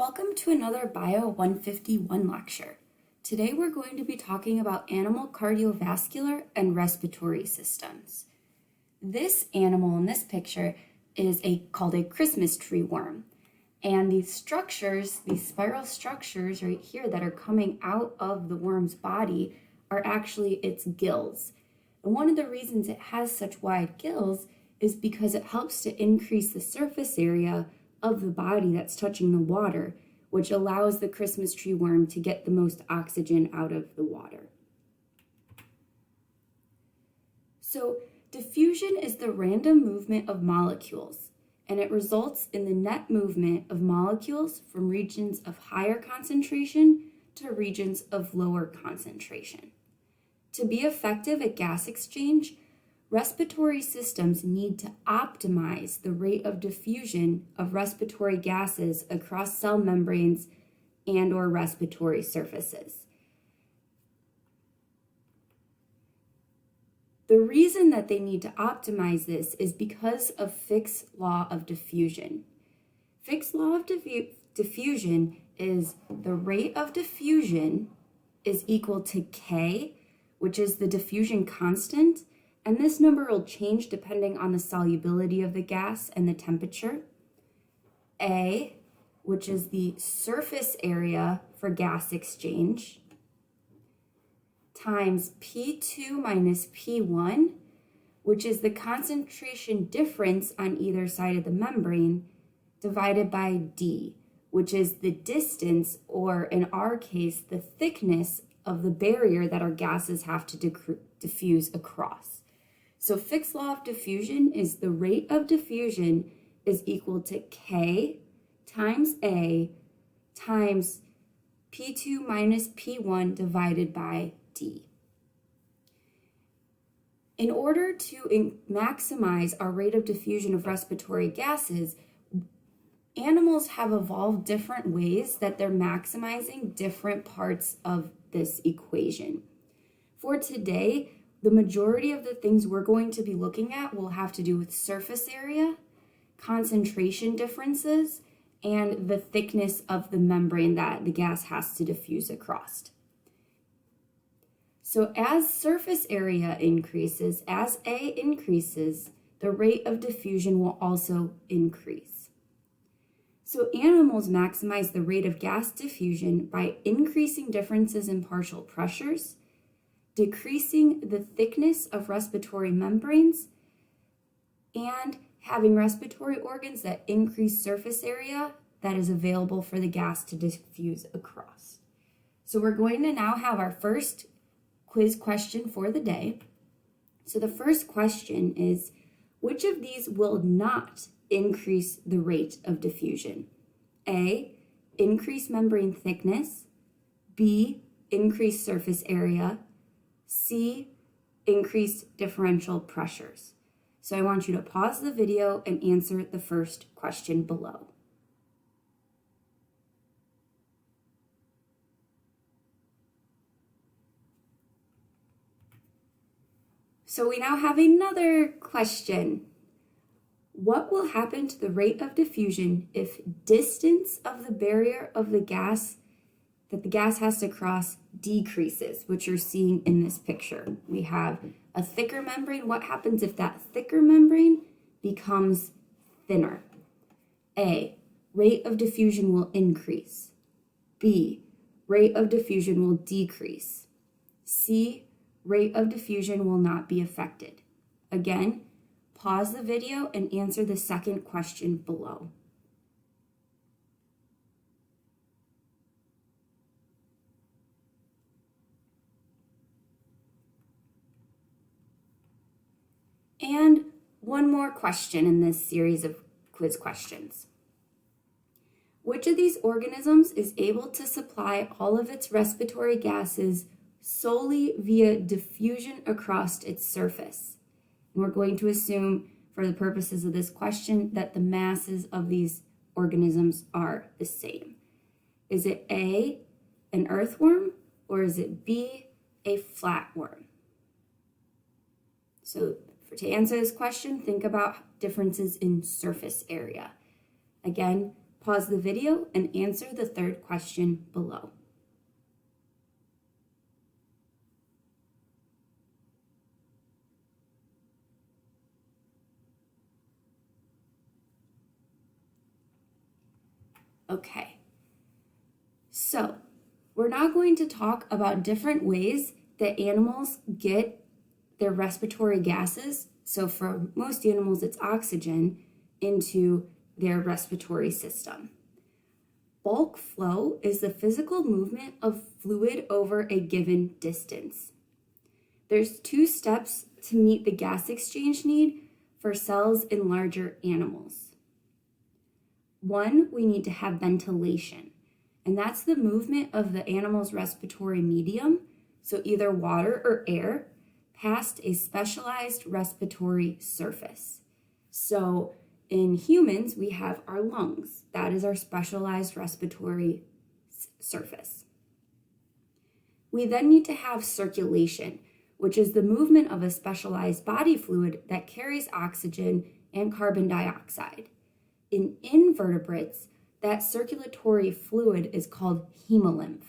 Welcome to another Bio 151 lecture. Today we're going to be talking about animal cardiovascular and respiratory systems. This animal in this picture is called a Christmas tree worm. And these structures, these spiral structures right here that are coming out of the worm's body are actually its gills. And one of the reasons it has such wide gills is because it helps to increase the surface area of the body that's touching the water, which allows the Christmas tree worm to get the most oxygen out of the water. So diffusion is the random movement of molecules, and it results in the net movement of molecules from regions of higher concentration to regions of lower concentration. To be effective at gas exchange, respiratory systems need to optimize the rate of diffusion of respiratory gases across cell membranes and/or respiratory surfaces. The reason that they need to optimize this is because of Fick's law of diffusion. Fick's law of diffusion is the rate of diffusion is equal to K, which is the diffusion constant, and this number will change depending on the solubility of the gas and the temperature. A, which is the surface area for gas exchange, times P2 minus P1, which is the concentration difference on either side of the membrane, divided by D, which is the distance, or in our case, the thickness of the barrier that our gases have to diffuse across. So Fick's law of diffusion is the rate of diffusion is equal to K times A times P2 minus P1 divided by D. In order to maximize our rate of diffusion of respiratory gases, animals have evolved different ways that they're maximizing different parts of this equation. For today, the majority of the things we're going to be looking at will have to do with surface area, concentration differences, and the thickness of the membrane that the gas has to diffuse across. So as surface area increases, as A increases, the rate of diffusion will also increase. So animals maximize the rate of gas diffusion by increasing differences in partial pressures, decreasing the thickness of respiratory membranes, and having respiratory organs that increase surface area that is available for the gas to diffuse across. So we're going to now have our first quiz question for the day. So the first question is, which of these will not increase the rate of diffusion? A, increase membrane thickness. B, increase surface area. C, increase differential pressures. So I want you to pause the video and answer the first question below. So we now have another question. What will happen to the rate of diffusion if distance of the barrier of the gas that the gas has to cross decreases, which you're seeing in this picture? We have a thicker membrane. What happens if that thicker membrane becomes thinner? A, rate of diffusion will increase. B, rate of diffusion will decrease. C, rate of diffusion will not be affected. Again, pause the video and answer the second question below. And one more question in this series of quiz questions. Which of these organisms is able to supply all of its respiratory gases solely via diffusion across its surface? And we're going to assume, for the purposes of this question, that the masses of these organisms are the same. Is it A, an earthworm, or is it B, a flatworm? So to answer this question, think about differences in surface area. Again, Pause the video and answer the third question below. Okay, so we're now going to talk about different ways that animals get their respiratory gases. So for most animals, it's oxygen into their respiratory system. Bulk flow is the physical movement of fluid over a given distance. There's 2 steps to meet the gas exchange need for cells in larger animals. 1, we need to have ventilation, and that's the movement of the animal's respiratory medium, so either water or air, past a specialized respiratory surface. So in humans, we have our lungs. That is our specialized respiratory surface. We then need to have circulation, which is the movement of a specialized body fluid that carries oxygen and carbon dioxide. In invertebrates, that circulatory fluid is called hemolymph.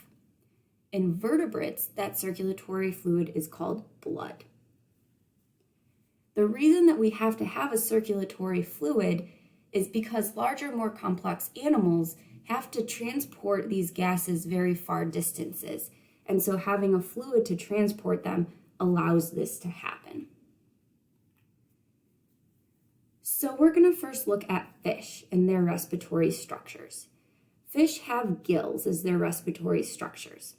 In vertebrates, that circulatory fluid is called blood. The reason that we have to have a circulatory fluid is because larger, more complex animals have to transport these gases very far distances. And so having a fluid to transport them allows this to happen. So we're going to first look at fish and their respiratory structures. Fish have gills as their respiratory structures.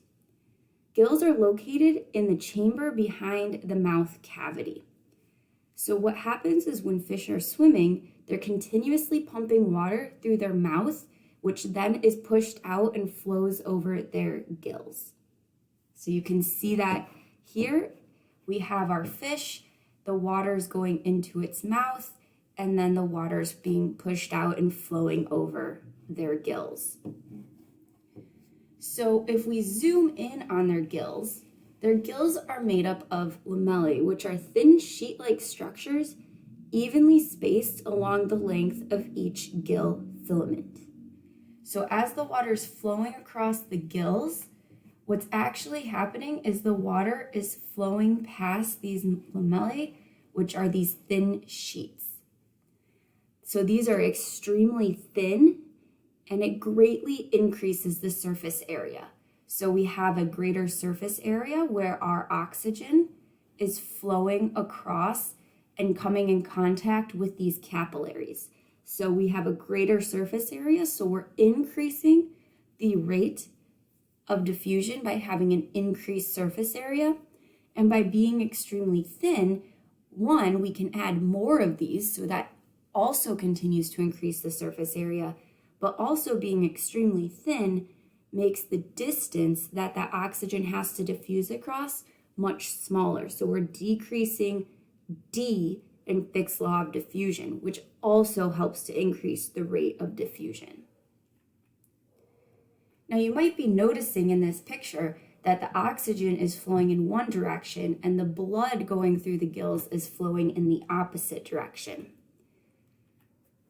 Gills are located in the chamber behind the mouth cavity. So what happens is when fish are swimming, they're continuously pumping water through their mouth, which then is pushed out and flows over their gills. So you can see that here we have our fish, the water's going into its mouth, and then the water's being pushed out and flowing over their gills. So if we zoom in on their gills are made up of lamellae, which are thin sheet-like structures evenly spaced along the length of each gill filament. So as the water's flowing across the gills, what's actually happening is the water is flowing past these lamellae, which are these thin sheets. So these are extremely thin, and it greatly increases the surface area. So we have a greater surface area where our oxygen is flowing across and coming in contact with these capillaries. So we have a greater surface area, so we're increasing the rate of diffusion by having an increased surface area. And by being extremely thin, one, we can add more of these, so that also continues to increase the surface area, but also being extremely thin makes the distance that that oxygen has to diffuse across much smaller. So we're decreasing D in Fick's law of diffusion, which also helps to increase the rate of diffusion. Now you might be noticing in this picture that the oxygen is flowing in one direction and the blood going through the gills is flowing in the opposite direction.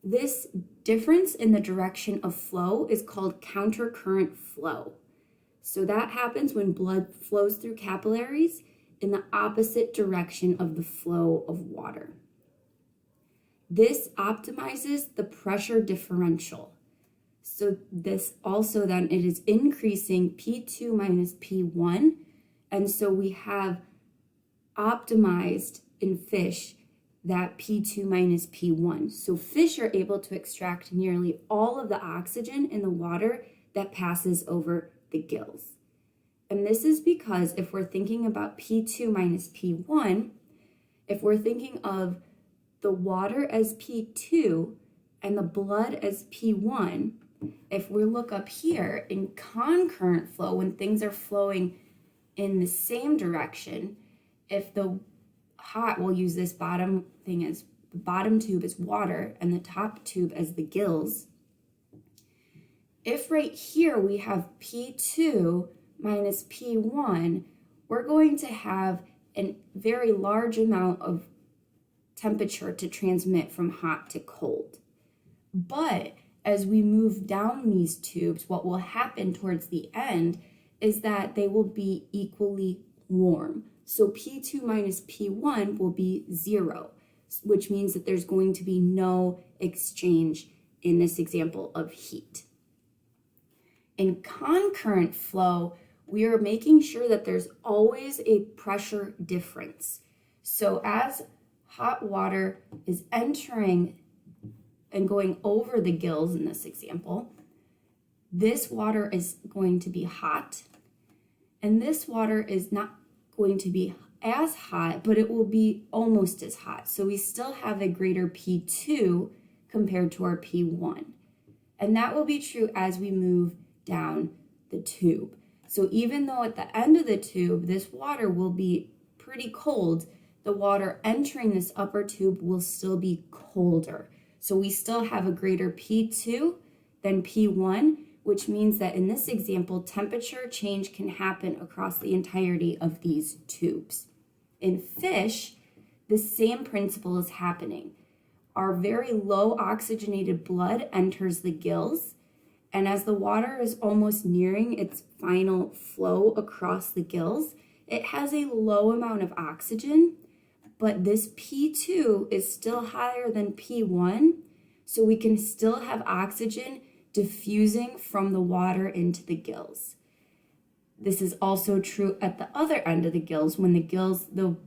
This difference in the direction of flow is called countercurrent flow. So that happens when blood flows through capillaries in the opposite direction of the flow of water. This optimizes the pressure differential. So this also then, it is increasing P2 minus P1. And so we have optimized in fish that P2 minus P1. So fish are able to extract nearly all of the oxygen in the water that passes over the gills. And this is because if we're thinking about P2 minus P1, if we're thinking of the water as P2 and the blood as P1, if we look up here in concurrent flow, when things are flowing in the same direction, if the we'll use this bottom thing as the bottom tube as water and the top tube as the gills. If right here we have P2 minus P1, we're going to have a very large amount of temperature to transmit from hot to cold. But as we move down these tubes, what will happen towards the end is that they will be equally warm. So P2 minus P1 will be 0, which means that there's going to be no exchange in this example of heat. In concurrent flow, we are making sure that there's always a pressure difference. So as hot water is entering and going over the gills in this example, this water is going to be hot, and this water is not going to be as hot, but it will be almost as hot. So we still have a greater P2 compared to our P1. And that will be true as we move down the tube. So even though at the end of the tube, this water will be pretty cold, the water entering this upper tube will still be colder. So we still have a greater P2 than P1, which means that in this example, temperature change can happen across the entirety of these tubes. In fish, the same principle is happening. Our very low oxygenated blood enters the gills, and as the water is almost nearing its final flow across the gills, it has a low amount of oxygen, but this P2 is still higher than P1, so we can still have oxygen diffusing from the water into the gills. This is also true at the other end of the gills. When the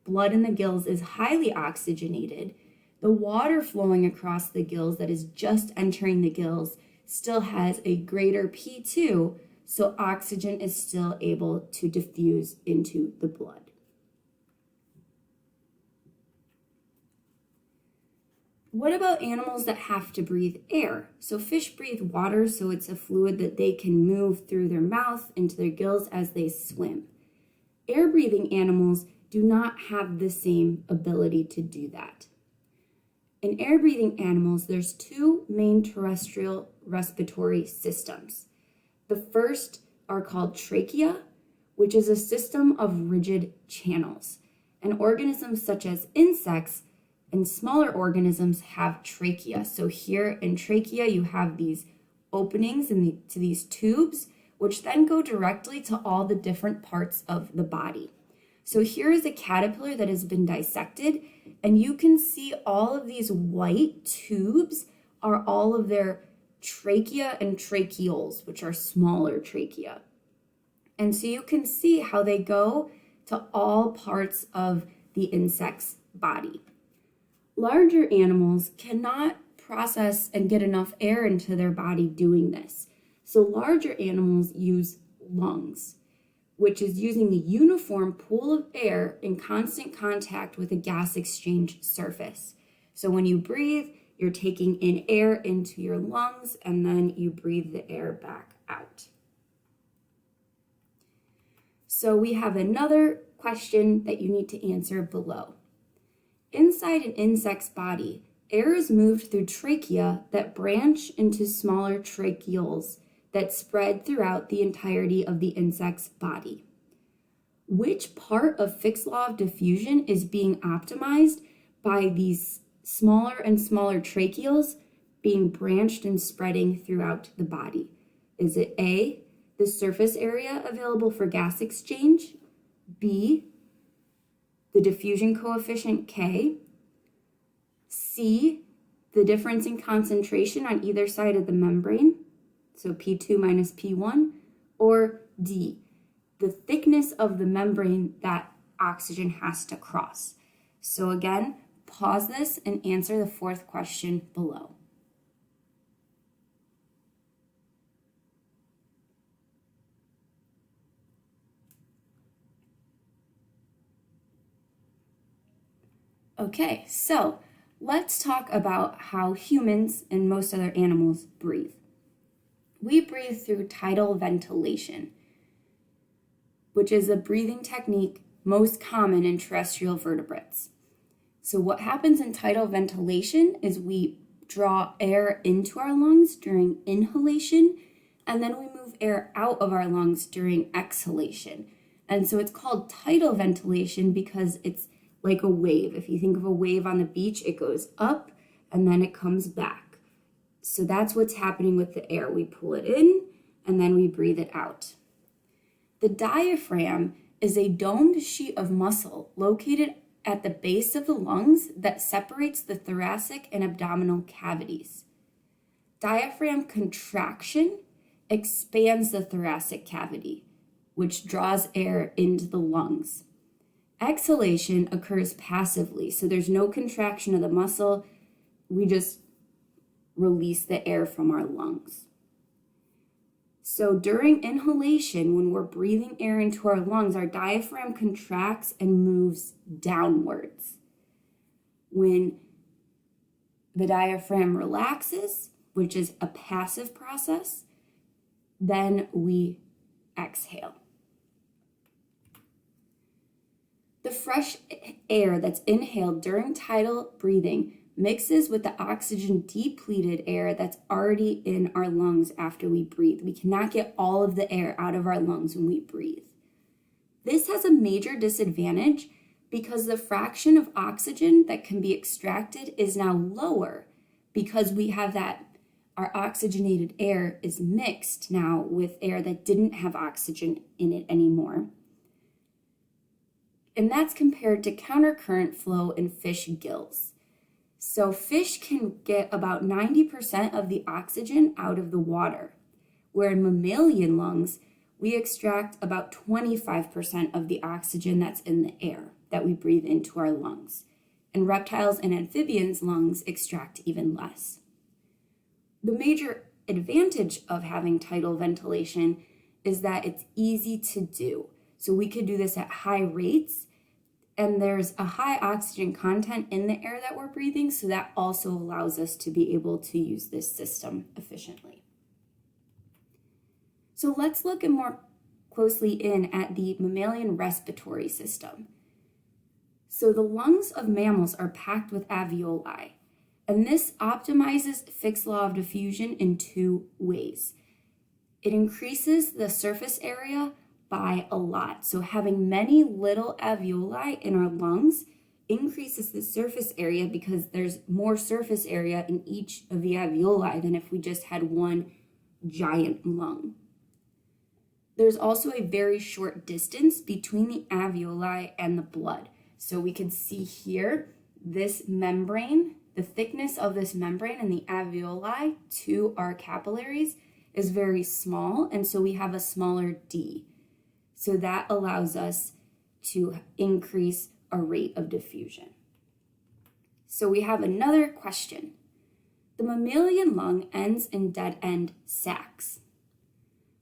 blood in the gills is highly oxygenated, the water flowing across the gills that is just entering the gills still has a greater P2, so oxygen is still able to diffuse into the blood. What about animals that have to breathe air? So fish breathe water, so it's a fluid that they can move through their mouth into their gills as they swim. Air-breathing animals do not have the same ability to do that. In air-breathing animals, there's two main terrestrial respiratory systems. The first are called trachea, which is a system of rigid channels. And organisms such as insects and smaller organisms have trachea. So here in trachea, you have these openings to these tubes, which then go directly to all the different parts of the body. So here is a caterpillar that has been dissected, and you can see all of these white tubes are all of their trachea and tracheoles, which are smaller trachea. And so you can see how they go to all parts of the insect's body. Larger animals cannot process and get enough air into their body doing this. So larger animals use lungs, which is using the uniform pool of air in constant contact with a gas exchange surface. So when you breathe, you're taking in air into your lungs, and then you breathe the air back out. So we have another question that you need to answer below. Inside an insect's body, air is moved through trachea that branch into smaller tracheoles that spread throughout the entirety of the insect's body. Which part of Fick's law of diffusion is being optimized by these smaller and smaller tracheoles being branched and spreading throughout the body? Is it A, the surface area available for gas exchange, B, the diffusion coefficient K, C, the difference in concentration on either side of the membrane, so P2 minus P1, or D, the thickness of the membrane that oxygen has to cross? So again, pause this and answer the fourth question below. Okay, so let's talk about how humans and most other animals breathe. We breathe through tidal ventilation, which is a breathing technique most common in terrestrial vertebrates. So what happens in tidal ventilation is we draw air into our lungs during inhalation, and then we move air out of our lungs during exhalation. And so it's called tidal ventilation because it's like a wave. If you think of a wave on the beach, it goes up and then it comes back. So that's what's happening with the air. We pull it in and then we breathe it out. The diaphragm is a domed sheet of muscle located at the base of the lungs that separates the thoracic and abdominal cavities. Diaphragm contraction expands the thoracic cavity, which draws air into the lungs. Exhalation occurs passively, so there's no contraction of the muscle. We just release the air from our lungs. So during inhalation, when we're breathing air into our lungs, our diaphragm contracts and moves downwards. When the diaphragm relaxes, which is a passive process, then we exhale. The fresh air that's inhaled during tidal breathing mixes with the oxygen depleted air that's already in our lungs after we breathe. We cannot get all of the air out of our lungs when we breathe. This has a major disadvantage because the fraction of oxygen that can be extracted is now lower because we have that our oxygenated air is mixed now with air that didn't have oxygen in it anymore. And that's compared to countercurrent flow in fish gills. So fish can get about 90% of the oxygen out of the water, where in mammalian lungs, we extract about 25% of the oxygen that's in the air that we breathe into our lungs. And reptiles and amphibians' lungs extract even less. The major advantage of having tidal ventilation is that it's easy to do. So we could do this at high rates, and there's a high oxygen content in the air that we're breathing, so that also allows us to be able to use this system efficiently. So let's look more closely in at the mammalian respiratory system. So the lungs of mammals are packed with alveoli, and this optimizes Fick's law of diffusion in two ways. It increases the surface area by a lot. So having many little alveoli in our lungs increases the surface area because there's more surface area in each of the alveoli than if we just had one giant lung. There's also a very short distance between the alveoli and the blood. So we can see here this membrane, the thickness of this membrane in the alveoli to our capillaries is very small, and so we have a smaller D. So that allows us to increase our rate of diffusion. So we have another question. The mammalian lung ends in dead-end sacs.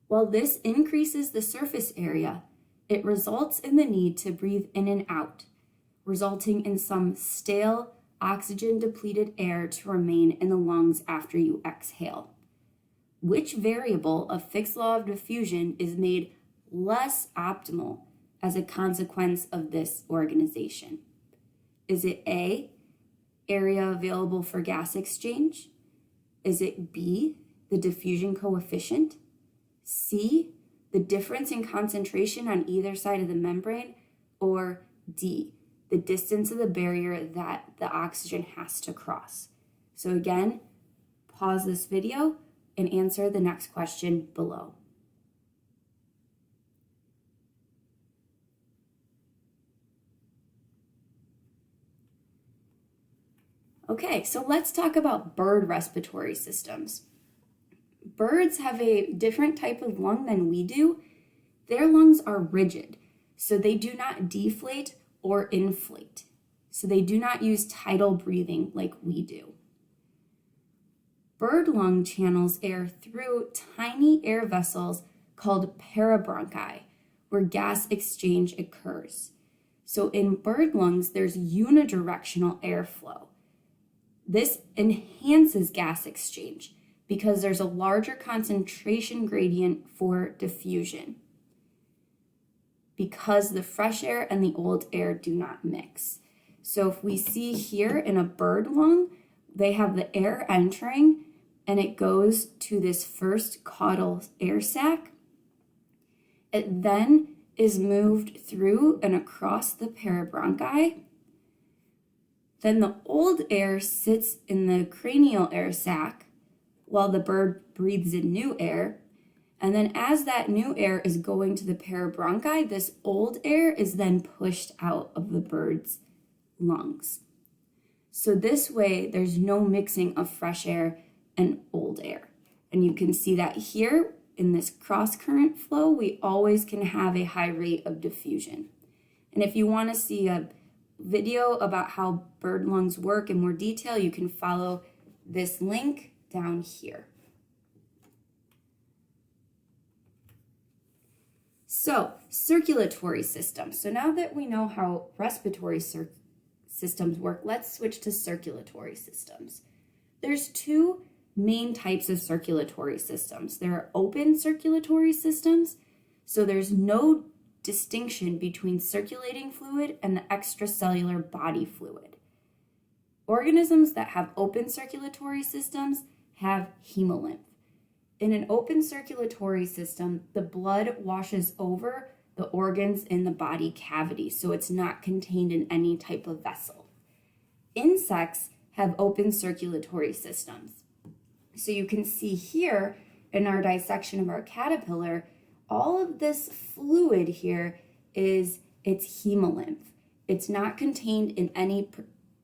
While this increases the surface area, it results in the need to breathe in and out, resulting in some stale, oxygen-depleted air to remain in the lungs after you exhale. Which variable of Fick's law of diffusion is made less optimal as a consequence of this organization? Is it A, area available for gas exchange? Is it B, the diffusion coefficient? C, the difference in concentration on either side of the membrane? Or D, the distance of the barrier that the oxygen has to cross? So again, pause this video and answer the next question below. Okay, so let's talk about bird respiratory systems. Birds have a different type of lung than we do. Their lungs are rigid, so they do not deflate or inflate. So they do not use tidal breathing like we do. Bird lung channels air through tiny air vessels called parabronchi, where gas exchange occurs. So in bird lungs, there's unidirectional airflow. This enhances gas exchange because there's a larger concentration gradient for diffusion, because the fresh air and the old air do not mix. So if we see here in a bird lung, they have the air entering and it goes to this first caudal air sac. It then is moved through and across the parabronchi. Then the old air sits in the cranial air sac, while the bird breathes in new air. And then as that new air is going to the parabronchi, this old air is then pushed out of the bird's lungs. So this way, there's no mixing of fresh air and old air. And you can see that here in this cross-current flow, we always can have a high rate of diffusion. And if you want to see a video about how bird lungs work in more detail, you can follow this link down here. So, circulatory system. So now that we know how respiratory systems work, let's switch to circulatory systems. There's two main types of circulatory systems. There are open circulatory systems, so there's no distinction between circulating fluid and the extracellular body fluid. Organisms that have open circulatory systems have hemolymph. In an open circulatory system, the blood washes over the organs in the body cavity, so it's not contained in any type of vessel. Insects have open circulatory systems. So you can see here in our dissection of our caterpillar, all of this fluid here it's hemolymph. It's not contained in any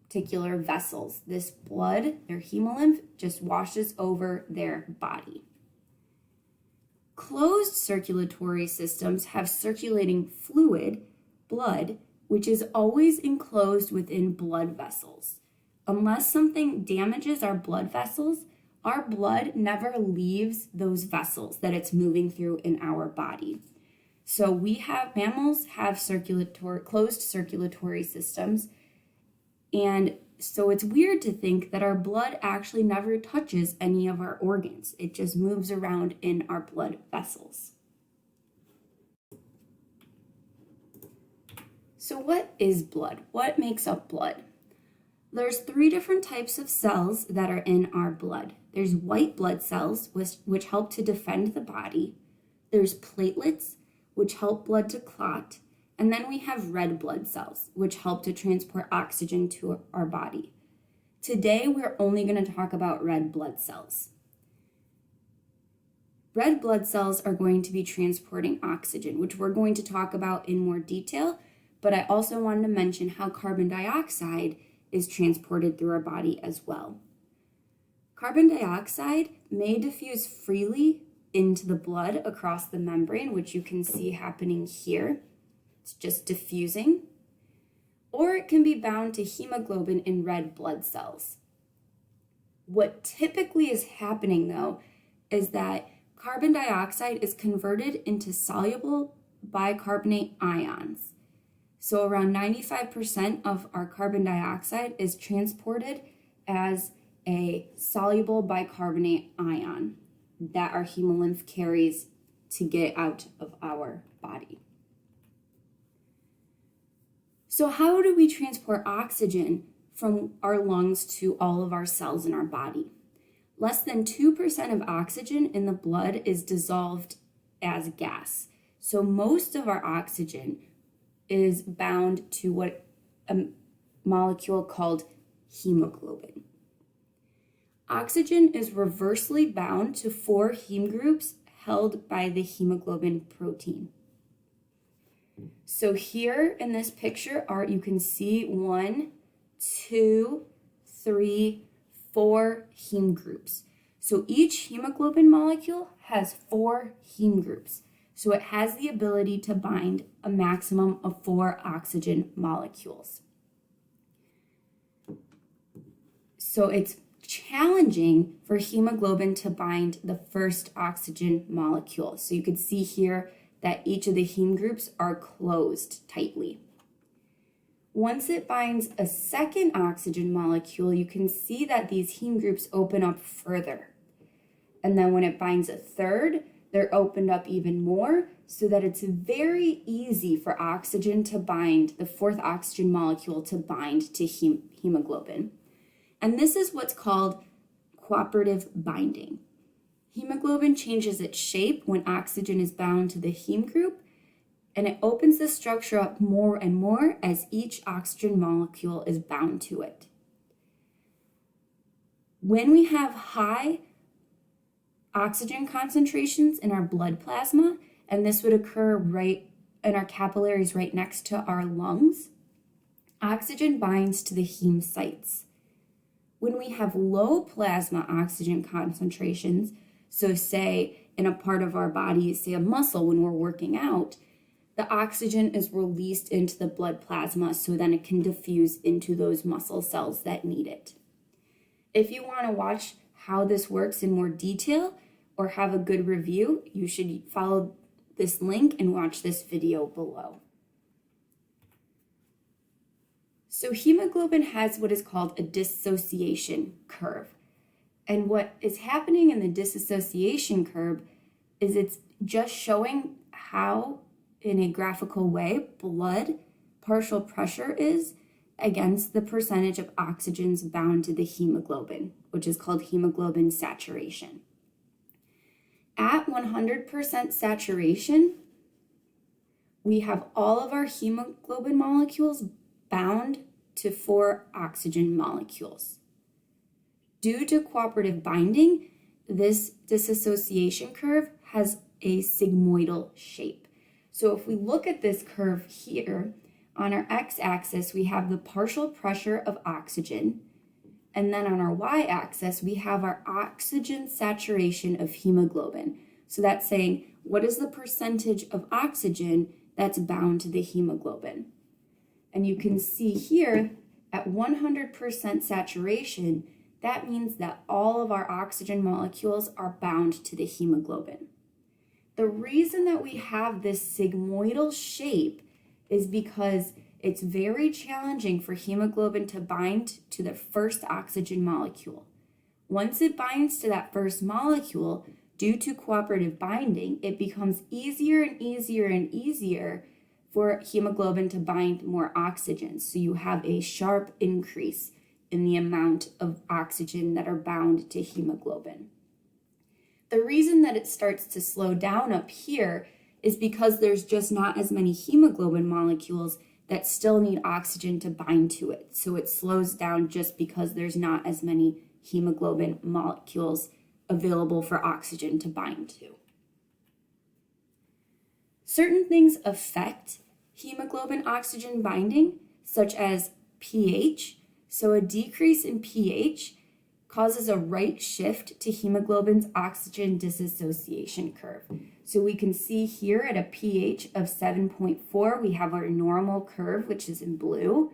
particular vessels. This blood, their hemolymph, just washes over their body. Closed circulatory systems have circulating fluid, blood, which is always enclosed within blood vessels. Unless something damages our blood vessels, our blood never leaves those vessels that it's moving through in our body. So mammals have closed circulatory systems, and so it's weird to think that our blood actually never touches any of our organs. It just moves around in our blood vessels. So what is blood? What makes up blood? There's 3 different types of cells that are in our blood. There's white blood cells, which help to defend the body. There's platelets, which help blood to clot. And then we have red blood cells, which help to transport oxygen to our body. Today, we're only going to talk about red blood cells. Red blood cells are going to be transporting oxygen, which we're going to talk about in more detail, but I also wanted to mention how carbon dioxide is transported through our body as well. Carbon dioxide may diffuse freely into the blood across the membrane, which you can see happening here. It's just diffusing. Or it can be bound to hemoglobin in red blood cells. What typically is happening, though, is that carbon dioxide is converted into soluble bicarbonate ions. So around 95% of our carbon dioxide is transported as a soluble bicarbonate ion that our hemolymph carries to get out of our body. So how do we transport oxygen from our lungs to all of our cells in our body? Less than 2% of oxygen in the blood is dissolved as gas. So most of our oxygen is bound to a molecule called hemoglobin. Oxygen is reversely bound to 4 heme groups held by the hemoglobin protein. So here in this picture you can see 1, 2, 3, 4 heme groups. So each hemoglobin molecule has 4 heme groups. So it has the ability to bind a maximum of 4 oxygen molecules. So it's challenging for hemoglobin to bind the first oxygen molecule. So you can see here that each of the heme groups are closed tightly. Once it binds a second oxygen molecule, you can see that these heme groups open up further. And then when it binds a third, they're opened up even more, so that it's very easy for oxygen to bind, the 4th oxygen molecule to bind to hemoglobin. And this is what's called cooperative binding. Hemoglobin changes its shape when oxygen is bound to the heme group, and it opens the structure up more and more as each oxygen molecule is bound to it. When we have high oxygen concentrations in our blood plasma, and this would occur right in our capillaries right next to our lungs. Oxygen binds to the heme sites. When we have low plasma oxygen concentrations, so say in a part of our body, say a muscle when we're working out, the oxygen is released into the blood plasma so then it can diffuse into those muscle cells that need it. If you want to watch how this works in more detail or have a good review, you should follow this link and watch this video below. So hemoglobin has what is called a dissociation curve. And what is happening in the dissociation curve is it's just showing how, in a graphical way, blood partial pressure is against the percentage of oxygens bound to the hemoglobin, which is called hemoglobin saturation. At 100% saturation, we have all of our hemoglobin molecules bound to 4 oxygen molecules. Due to cooperative binding, this dissociation curve has a sigmoidal shape. So if we look at this curve here, on our x-axis, we have the partial pressure of oxygen, and then on our y-axis, we have our oxygen saturation of hemoglobin. So that's saying, what is the percentage of oxygen that's bound to the hemoglobin? And you can see here, at 100% saturation, that means that all of our oxygen molecules are bound to the hemoglobin. The reason that we have this sigmoidal shape is because it's very challenging for hemoglobin to bind to the first oxygen molecule. Once it binds to that first molecule, due to cooperative binding, it becomes easier and easier and easier for hemoglobin to bind more oxygen. So you have a sharp increase in the amount of oxygen that are bound to hemoglobin. The reason that it starts to slow down up here is because there's just not as many hemoglobin molecules that still need oxygen to bind to it. So it slows down just because there's not as many hemoglobin molecules available for oxygen to bind to. Certain things affect hemoglobin oxygen binding, such as pH. So a decrease in pH causes a right shift to hemoglobin's oxygen dissociation curve. So we can see here at a pH of 7.4, we have our normal curve, which is in blue.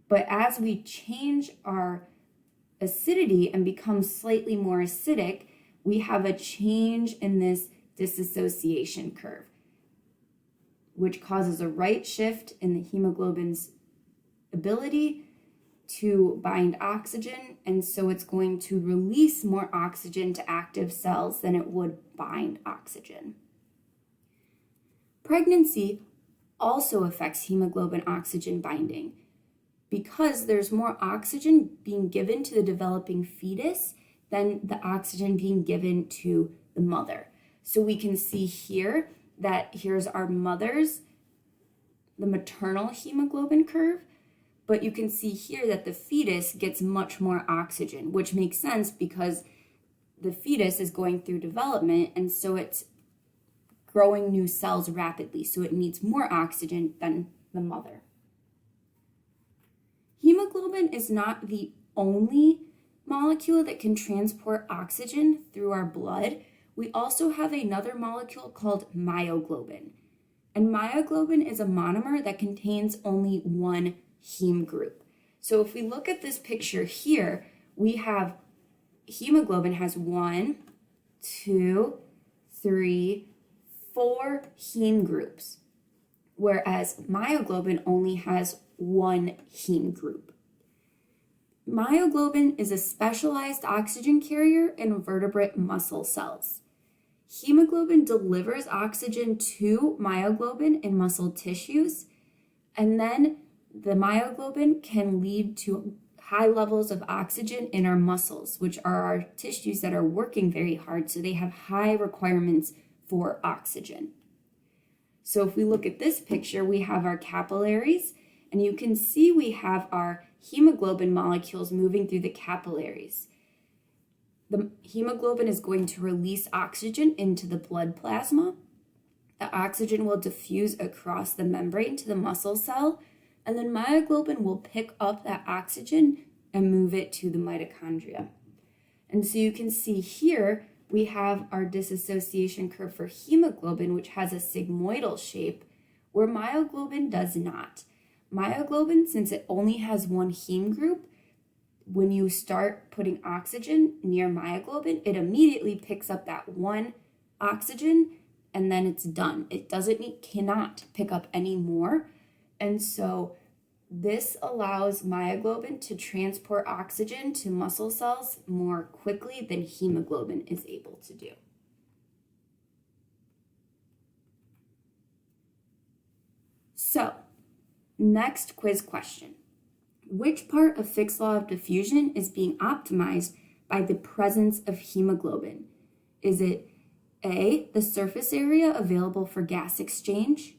But as we change our acidity and become slightly more acidic, we have a change in this dissociation curve, which causes a right shift in the hemoglobin's ability to bind oxygen, and so it's going to release more oxygen to active cells than it would bind oxygen. Pregnancy also affects hemoglobin oxygen binding because there's more oxygen being given to the developing fetus than the oxygen being given to the mother. So we can see here that here's our mother's, the maternal hemoglobin curve, but you can see here that the fetus gets much more oxygen, which makes sense because the fetus is going through development, and so it's growing new cells rapidly, so it needs more oxygen than the mother. Hemoglobin is not the only molecule that can transport oxygen through our blood. We also have another molecule called myoglobin. And myoglobin is a monomer that contains only one heme group. So if we look at this picture here, we have hemoglobin has 1, 2, 3, 4 heme groups, whereas myoglobin only has one heme group. Myoglobin is a specialized oxygen carrier in vertebrate muscle cells. Hemoglobin delivers oxygen to myoglobin in muscle tissues, and then the myoglobin can lead to high levels of oxygen in our muscles, which are our tissues that are working very hard, so they have high requirements for oxygen. So if we look at this picture, we have our capillaries, and you can see we have our hemoglobin molecules moving through the capillaries. the hemoglobin is going to release oxygen into the blood plasma. The oxygen will diffuse across the membrane to the muscle cell, and then myoglobin will pick up that oxygen and move it to the mitochondria. And so you can see here, we have our dissociation curve for hemoglobin, which has a sigmoidal shape, where myoglobin does not. Myoglobin, since it only has one heme group, when you start putting oxygen near myoglobin, it immediately picks up that one oxygen and then it's done. It cannot pick up any more. And so this allows myoglobin to transport oxygen to muscle cells more quickly than hemoglobin is able to do. So, next quiz question. Which part of Fick's law of diffusion is being optimized by the presence of hemoglobin? Is it A, the surface area available for gas exchange?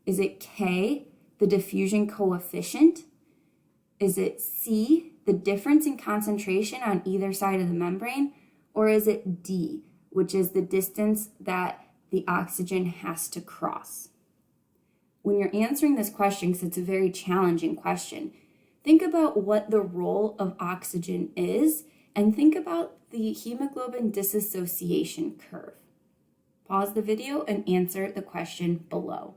Is it K, the diffusion coefficient? Is it C, the difference in concentration on either side of the membrane? Or is it D, which is the distance that the oxygen has to cross? When you're answering this question, because it's a very challenging question, think about what the role of oxygen is and think about the hemoglobin dissociation curve. Pause the video and answer the question below.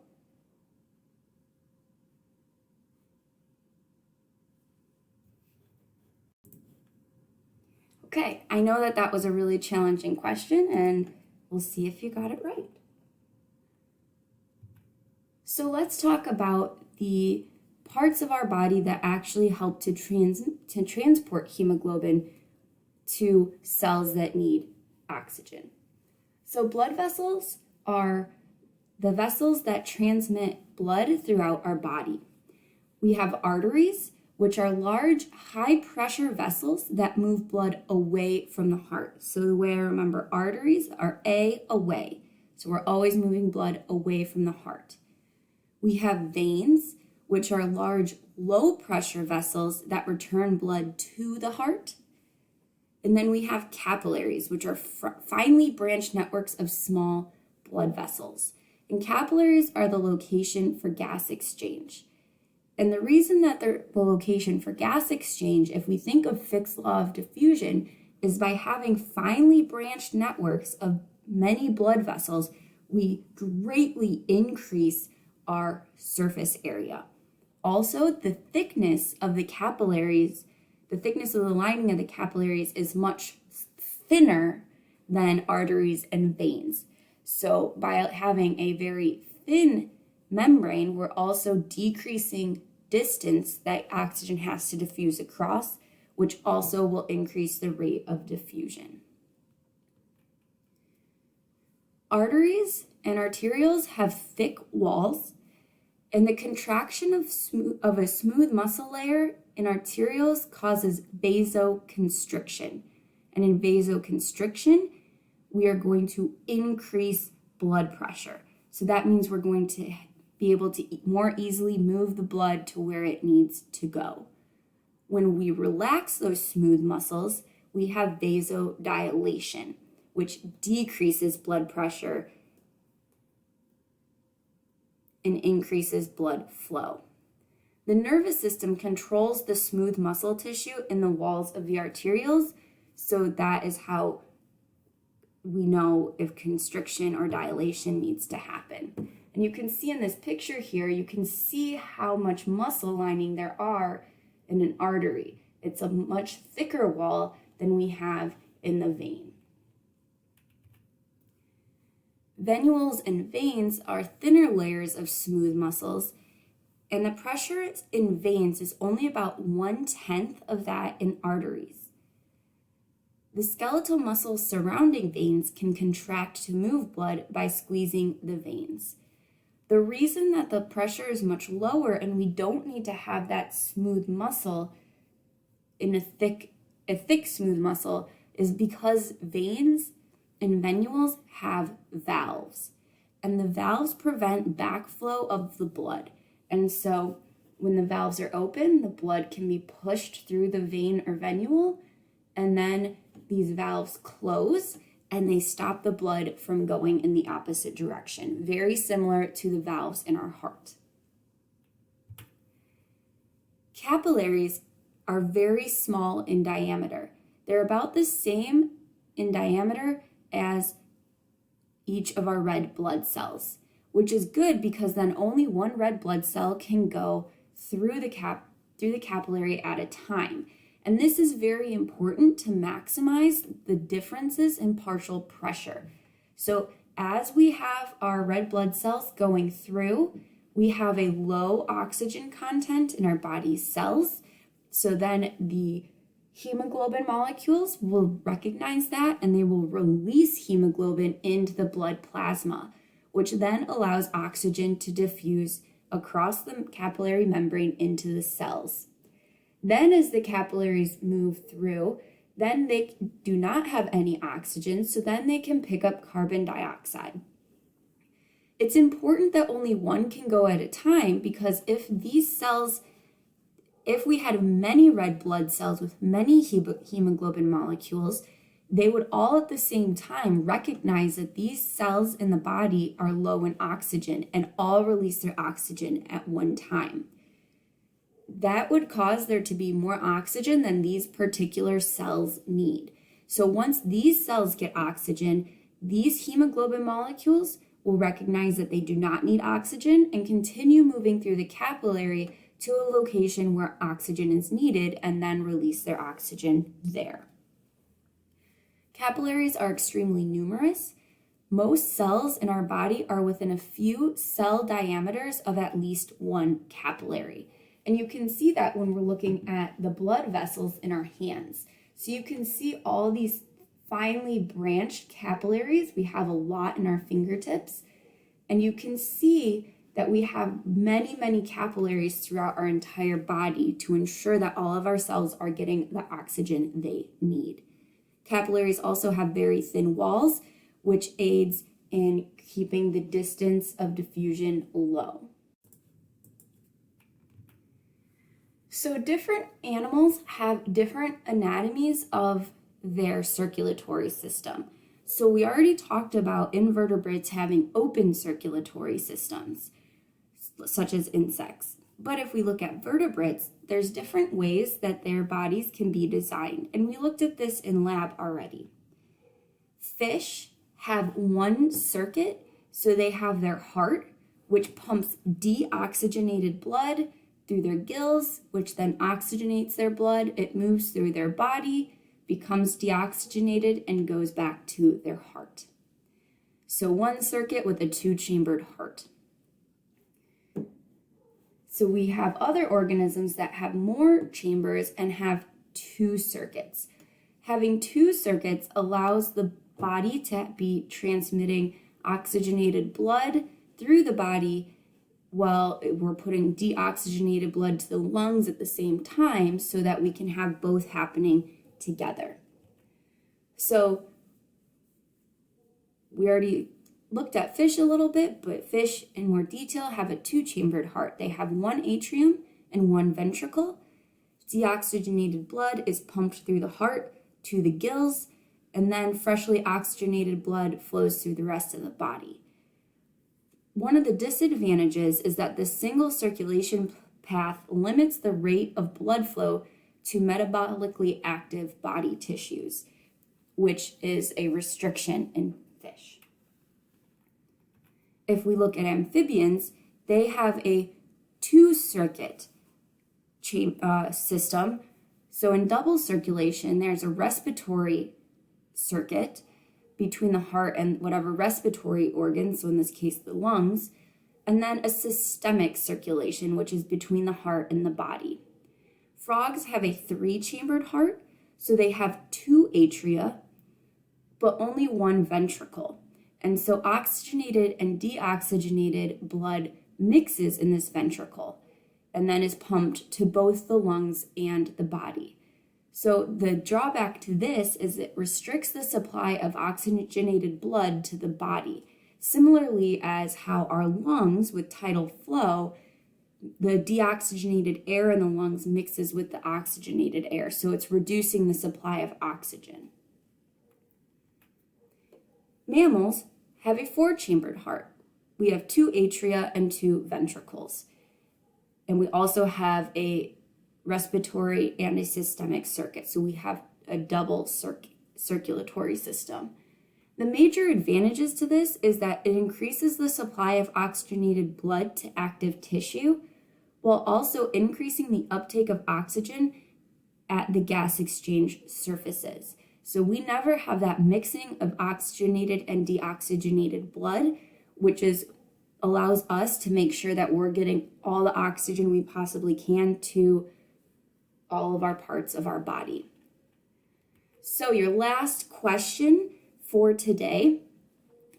Okay, I know that was a really challenging question, and we'll see if you got it right. So let's talk about the parts of our body that actually help to transport hemoglobin to cells that need oxygen. So blood vessels are the vessels that transmit blood throughout our body. We have arteries, which are large, high-pressure vessels that move blood away from the heart. So the way I remember arteries are A, away. So we're always moving blood away from the heart. We have veins, which are large, low-pressure vessels that return blood to the heart. And then we have capillaries, which are finely branched networks of small blood vessels. And capillaries are the location for gas exchange. And the reason that they're the location for gas exchange, if we think of Fick's law of diffusion, is by having finely branched networks of many blood vessels, we greatly increase our surface area. Also, the thickness of the capillaries, the thickness of the lining of the capillaries is much thinner than arteries and veins. So by having a very thin membrane, we're also decreasing distance that oxygen has to diffuse across, which also will increase the rate of diffusion. Arteries and arterioles have thick walls, and the contraction of a smooth muscle layer in arterioles causes vasoconstriction. And in vasoconstriction, we are going to increase blood pressure. So that means we're going to be able to more easily move the blood to where it needs to go. When we relax those smooth muscles, we have vasodilation, which decreases blood pressure and increases blood flow. The nervous system controls the smooth muscle tissue in the walls of the arterioles, so that is how we know if constriction or dilation needs to happen. And you can see in this picture here, you can see how much muscle lining there are in an artery. It's a much thicker wall than we have in the vein. Venules and veins are thinner layers of smooth muscles, and the pressure in veins is only about 1/10 of that in arteries. The skeletal muscles surrounding veins can contract to move blood by squeezing the veins. The reason that the pressure is much lower and we don't need to have that smooth muscle in a thick smooth muscle is because veins and venules have valves, and the valves prevent backflow of the blood. And so when the valves are open, the blood can be pushed through the vein or venule, and then these valves close and they stop the blood from going in the opposite direction, very similar to the valves in our heart. Capillaries are very small in diameter. They're about the same in diameter as each of our red blood cells, which is good because then only one red blood cell can go through the capillary at a time. And this is very important to maximize the differences in partial pressure. So as we have our red blood cells going through, we have a low oxygen content in our body's cells. So then the hemoglobin molecules will recognize that and they will release hemoglobin into the blood plasma, which then allows oxygen to diffuse across the capillary membrane into the cells. Then as the capillaries move through, then they do not have any oxygen, so then they can pick up carbon dioxide. It's important that only one can go at a time because if we had many red blood cells with many hemoglobin molecules, they would all at the same time recognize that these cells in the body are low in oxygen and all release their oxygen at one time. That would cause there to be more oxygen than these particular cells need. So once these cells get oxygen, these hemoglobin molecules will recognize that they do not need oxygen and continue moving through the capillary to a location where oxygen is needed and then release their oxygen there. Capillaries are extremely numerous. Most cells in our body are within a few cell diameters of at least one capillary. And you can see that when we're looking at the blood vessels in our hands. So you can see all these finely branched capillaries. We have a lot in our fingertips. And you can see that we have many, many capillaries throughout our entire body to ensure that all of our cells are getting the oxygen they need. Capillaries also have very thin walls, which aids in keeping the distance of diffusion low. So different animals have different anatomies of their circulatory system. So we already talked about invertebrates having open circulatory systems, such as insects. But if we look at vertebrates, there's different ways that their bodies can be designed. And we looked at this in lab already. Fish have one circuit, so they have their heart, which pumps deoxygenated blood through their gills, which then oxygenates their blood. It moves through their body, becomes deoxygenated, and goes back to their heart. So one circuit with a two-chambered heart. So we have other organisms that have more chambers and have two circuits. Having two circuits allows the body to be transmitting oxygenated blood through the body while we're putting deoxygenated blood to the lungs at the same time so that we can have both happening together. So we already looked at fish a little bit, but fish in more detail have a two-chambered heart. They have one atrium and one ventricle. Deoxygenated blood is pumped through the heart to the gills, and then freshly oxygenated blood flows through the rest of the body. One of the disadvantages is that the single circulation path limits the rate of blood flow to metabolically active body tissues, which is a restriction in fish. If we look at amphibians, they have a two-circuit system. So in double circulation, there's a respiratory circuit between the heart and whatever respiratory organ, so in this case the lungs, and then a systemic circulation, which is between the heart and the body. Frogs have a three-chambered heart, so they have two atria, but only one ventricle. And so oxygenated and deoxygenated blood mixes in this ventricle and then is pumped to both the lungs and the body. So the drawback to this is it restricts the supply of oxygenated blood to the body, similarly as how our lungs with tidal flow, the deoxygenated air in the lungs mixes with the oxygenated air, so it's reducing the supply of oxygen. Mammals have a 4-chambered heart. We have 2 atria and 2 ventricles. And we also have a respiratory and a systemic circuit. So we have a double circulatory system. The major advantages to this is that it increases the supply of oxygenated blood to active tissue, while also increasing the uptake of oxygen at the gas exchange surfaces. So we never have that mixing of oxygenated and deoxygenated blood, which allows us to make sure that we're getting all the oxygen we possibly can to all of our parts of our body. So your last question for today: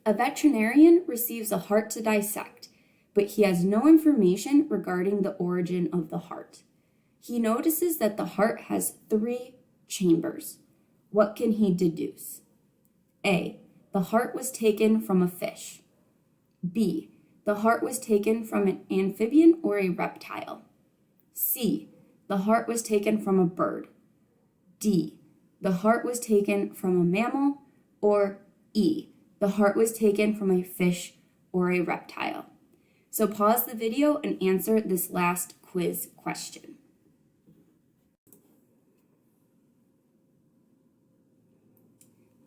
a veterinarian receives a heart to dissect, but he has no information regarding the origin of the heart. He notices that the heart has 3 chambers. What can he deduce? A, the heart was taken from a fish. B, the heart was taken from an amphibian or a reptile. C, the heart was taken from a bird. D, the heart was taken from a mammal. Or E, the heart was taken from a fish or a reptile. So pause the video and answer this last quiz question.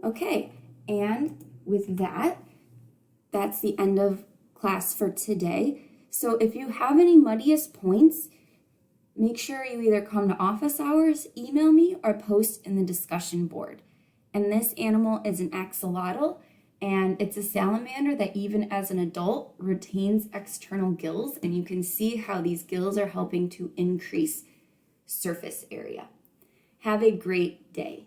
Okay, and with that, that's the end of class for today. So if you have any muddiest points, make sure you either come to office hours, email me, or post in the discussion board. And this animal is an axolotl, and it's a salamander that even as an adult retains external gills, and you can see how these gills are helping to increase surface area. Have a great day.